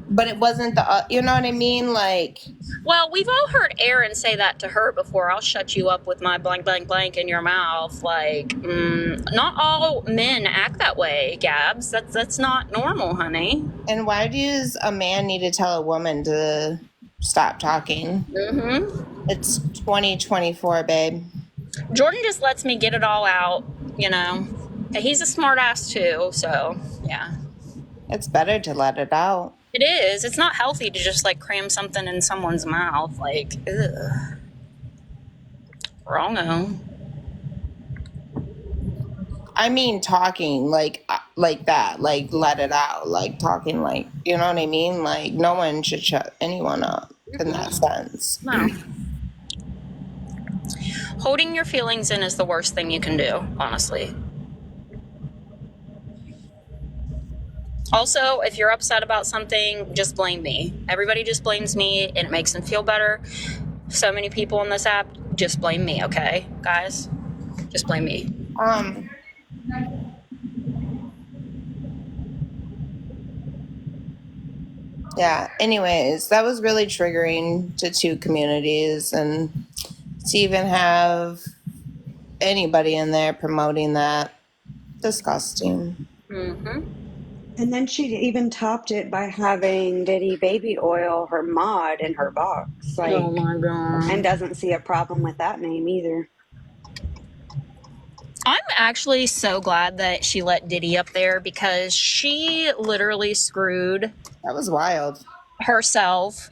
But it wasn't the, you know what I mean? Like, well, we've all heard Aaron say that to her before. I'll shut you up with my blank, blank, blank in your mouth. Like, not all men act that way, Gabs. That's not normal, honey. and why does a man need to tell a woman to stop talking? Mm-hmm. It's 2024, babe. Jordan just lets me get it all out, you know. He's a smart ass too, so yeah. It's better to let it out. It is. It's not healthy to just like cram something in someone's mouth. Like, ugh. Wrongo. I mean, talking like that, like let it out, like talking, like, you know what I mean? Like, no one should shut anyone up in that sense. No. Holding your feelings in is the worst thing you can do, honestly. Also, if you're upset about something, just blame me. Everybody just blames me, and it makes them feel better. So many people on this app, just blame me, okay, guys? Just blame me. Yeah, anyways, that was really triggering to two communities, and to even have anybody in there promoting that, disgusting. Mm-hmm. And then she even topped it by having Diddy Baby Oil, her mod, in her box. Like, Oh my God. And doesn't see a problem with that name either. I'm actually so glad that she let Diddy up there because she literally screwed That was wild. herself.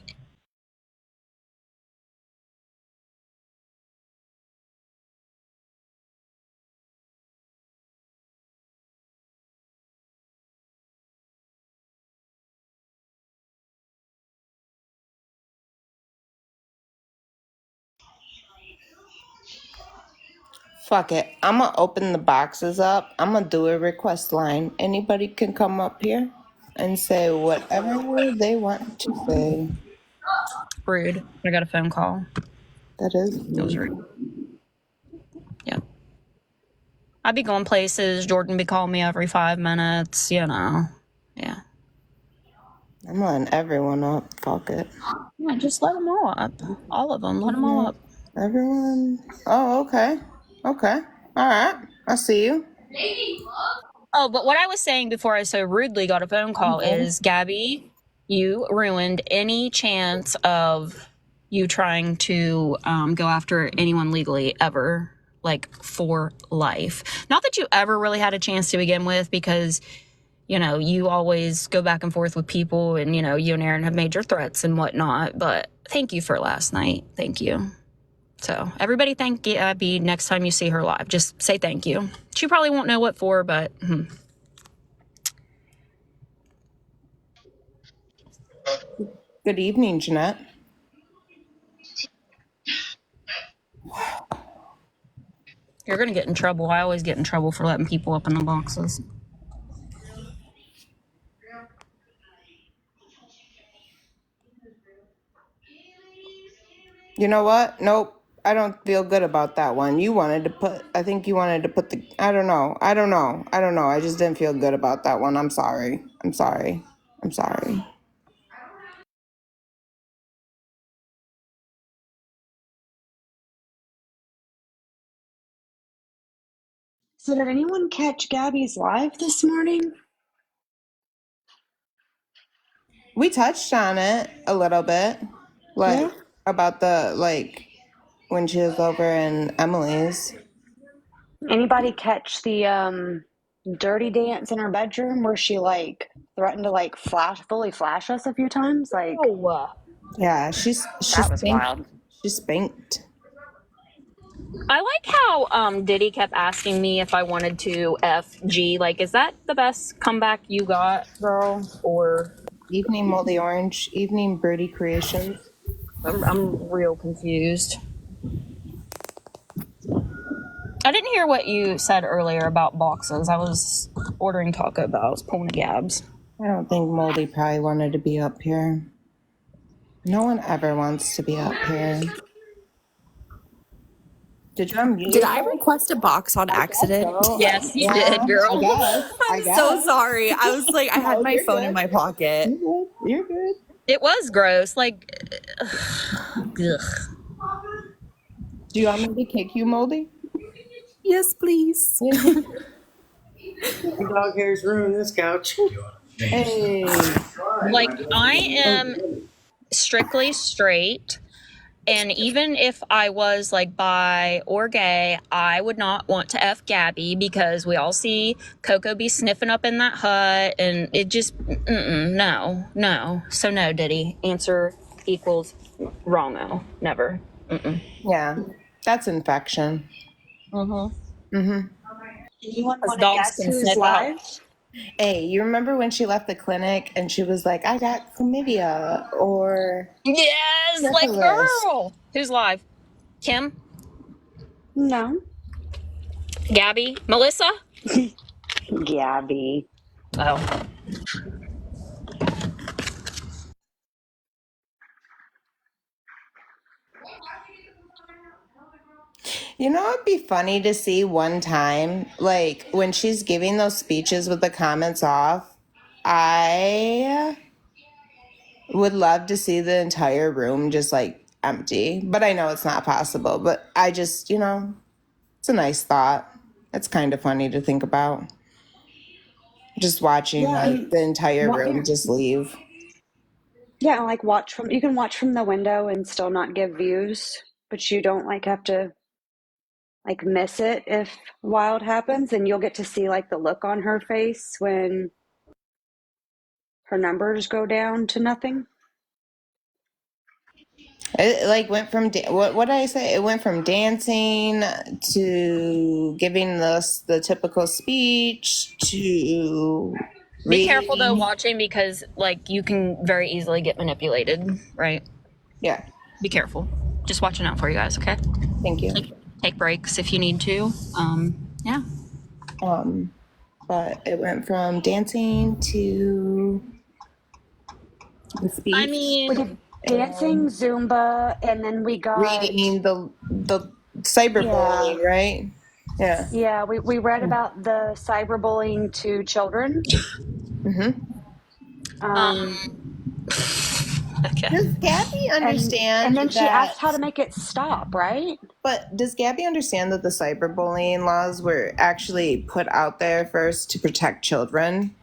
Fuck it. I'm going to open the boxes up. I'm going to do a request line. Anybody can come up here and say whatever they want to say. Rude. I got a phone call. That is It was rude. Yeah. I'd be going places. Jordan be calling me every 5 minutes, you know. Yeah. I'm letting everyone up. Fuck it. Yeah, just let them all up. All of them. Let them all up. Everyone. Oh, okay. Okay. All right. I see you. Oh, but what I was saying before I so rudely got a phone call is, Gabby, you ruined any chance of you trying to go after anyone legally ever, like for life. Not that you ever really had a chance to begin with, because, you know, you always go back and forth with people, and, you know, you and Aaron have major threats and whatnot. But thank you for last night. Thank you. So everybody thank Gabby next time you see her live. Just say thank you. She probably won't know what for, but... Good evening, Jeanette. You're going to get in trouble. I always get in trouble for letting people up in the boxes. You know what? Nope. I don't feel good about that one. You wanted to put, I think you wanted to put the, I don't know. I just didn't feel good about that one. I'm sorry. So did anyone catch Gabby's live this morning? We touched on it a little bit. Like, about the, like, when she was over in Emily's. Anybody catch the dirty dance in her bedroom where she like threatened to like fully flash us a few times? Like, Yeah, she that was spanked. wild. She spanked. I like how Diddy kept asking me if I wanted to FG. Like, is that the best comeback you got, girl? Or Evening Moldy Orange, Evening Birdie Creations. I'm real confused. I didn't hear what you said earlier about boxes. I was ordering Taco Bell. I was pulling Gabs. I don't think Moldy probably wanted to be up here. No one ever wants to be up here. Did you unmute Did I yourself? request a box on accident? So, Yes, you yeah, did, girl. I guess. I'm so sorry. I was like, I had No, my you're phone good. in my pocket. You're good. You're good. It was gross. Like, ugh. Do you want me to kick you, Moldy? Yes, please. Dog hairs ruined this couch. Hey. Like, I am strictly straight. And even if I was like bi or gay, I would not want to F Gabby because we all see Coco be sniffing up in that hut, and it just no. So no, Diddy. Answer equals wrong-o. Never. Yeah, that's infection. Anyone Because want to dogs guess can who's sniff out. live? Hey, you remember when she left the clinic and she was like, I got chlamydia or Yes, like syphilis? girl. Who's live? Kim, No. Gabby, Melissa. Gabby. Oh, You know, it'd be funny to see one time, like when she's giving those speeches with the comments off. I would love to see the entire room just like empty, but I know it's not possible. But I just, it's a nice thought. It's kind of funny to think about. Just watching Yeah, like the entire what, room just leave. yeah, like you can watch from the window and still not give views, but you don't like have to like miss it if wild happens, and you'll get to see like the look on her face when her numbers go down to nothing. It like went from what did I say? It went from dancing to giving the typical speech to be careful though reading. watching because like you can very easily get manipulated, right? Yeah, Be careful. Just watching out for you guys, okay? thank you. Take breaks if you need to. Yeah. But it went from dancing to the I speech, We mean, did dancing, Zumba, and then we got, reading the yeah, cyberbullying, right? Yeah. yeah, we read about the cyberbullying to children. Um, okay. Does Gabby and understand then she that? asked how to make it stop, right? But does Gabby understand that the cyberbullying laws were actually put out there first to protect children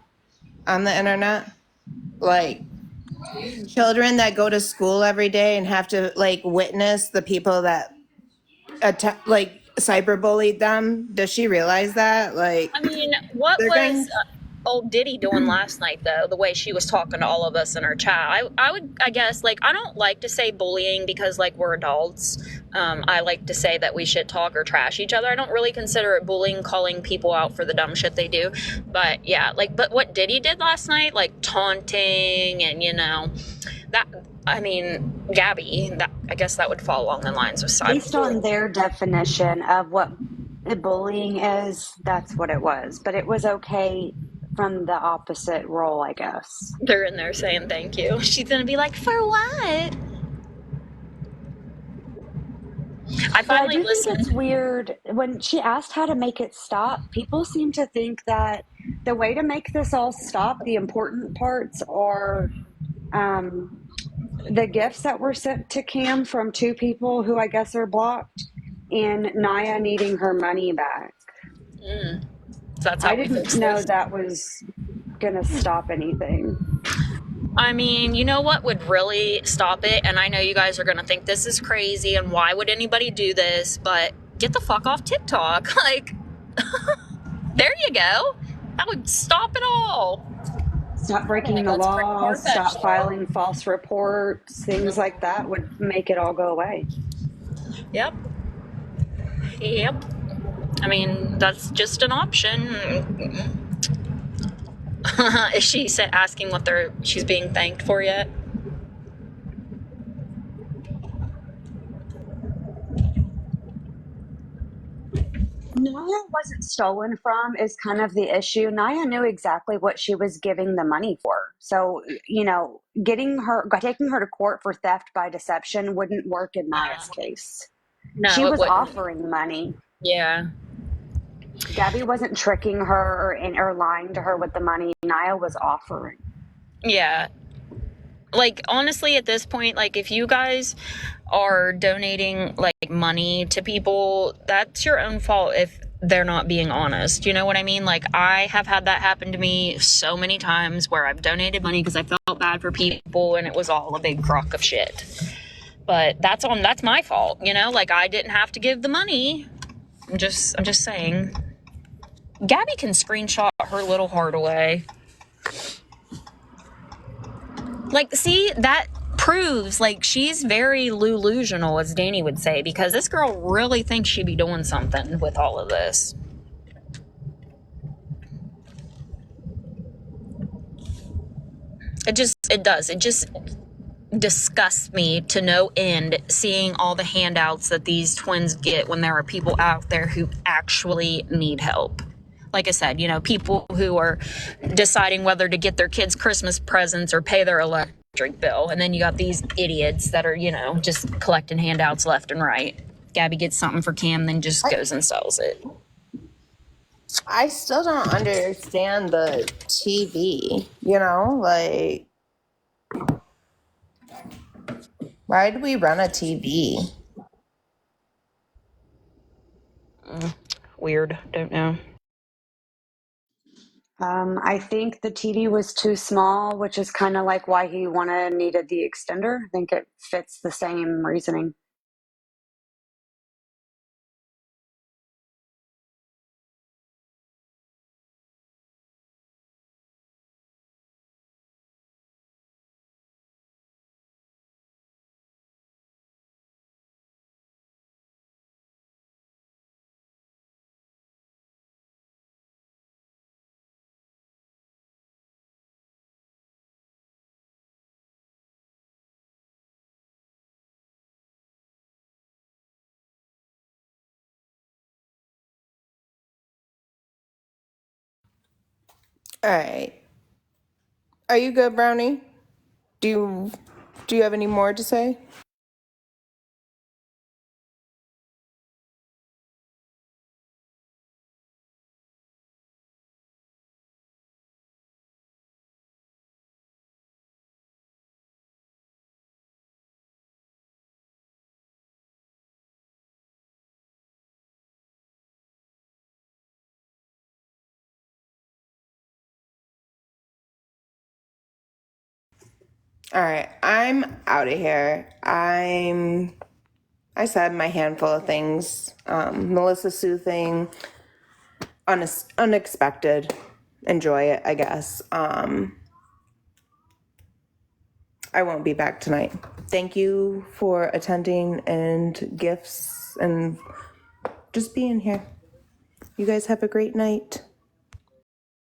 on the internet? Like children that go to school every day and have to like witness the people that like cyberbullied them. Does she realize that? Like I mean, what they're was going. old Diddy doing last night though? The way she was talking to all of us in her chat. I guess like I don't like to say bullying because like we're adults. I like to say that we shit talk or trash each other. I don't really consider it bullying, calling people out for the dumb shit they do. But yeah, like but what Diddy did last night, like taunting and that. I mean, Gabby. That I guess that would fall along the lines of Based on cyberbullying. their definition of what bullying is, that's what it was. But it was okay from the opposite role, I guess. They're in there saying thank you. She's gonna be like, for what? I But I finally do think it's listened. weird when she asked how to make it stop. People seem to think that the way to make this all stop, the important parts are um, the gifts that were sent to Cam from two people who I guess are blocked, and Naya needing her money back. That's I how we didn't fix know this. that was going to stop anything. I mean, you know what would really stop it? And I know you guys are gonna think this is crazy and why would anybody do this, but get the fuck off TikTok. Like, there you go. That would stop it all. Stop I don't breaking think the that's pretty law, far-fetched stop though. filing false reports, things like that would make it all go away. Yep. Yep. I mean, that's just an option. Is she asking what she's being thanked for yet? Naya wasn't stolen from is kind of the issue. Naya knew exactly what she was giving the money for. So, taking her to court for theft by deception wouldn't work in Naya's case. No, She it was wouldn't. offering money. Yeah. Gabby wasn't tricking her or lying to her with the money. Nia was offering. Yeah. Like, honestly, at this point, like, if you guys are donating, like, money to people, that's your own fault if they're not being honest. You know what I mean? Like, I have had that happen to me so many times where I've donated money because I felt bad for people and it was all a big crock of shit. But that's my fault, you know? Like, I didn't have to give the money. I'm just saying. Gabby can screenshot her little heart away. Like, see, that proves, like, she's very lulusional, as Danny would say, because this girl really thinks she'd be doing something with all of this. It just disgusts me to no end seeing all the handouts that these twins get when there are people out there who actually need help. Like I said, you know, people who are deciding whether to get their kids Christmas presents or pay their electric bill. And then you got these idiots that are, you know, just collecting handouts left and right. Gabby gets something for Cam, then just goes and sells it. I still don't understand the TV, you know? Like, why do we run a TV? Weird. Don't know. I think the TV was too small, which is kind of like why he needed the extender. I think it fits the same reasoning. All right. Are you good, Brownie? Do you have any more to say? All right, I'm out of here. I said my handful of things. Melissa Sue thing, unexpected. Enjoy it, I guess. I won't be back tonight. Thank you for attending and gifts and just being here. You guys have a great night.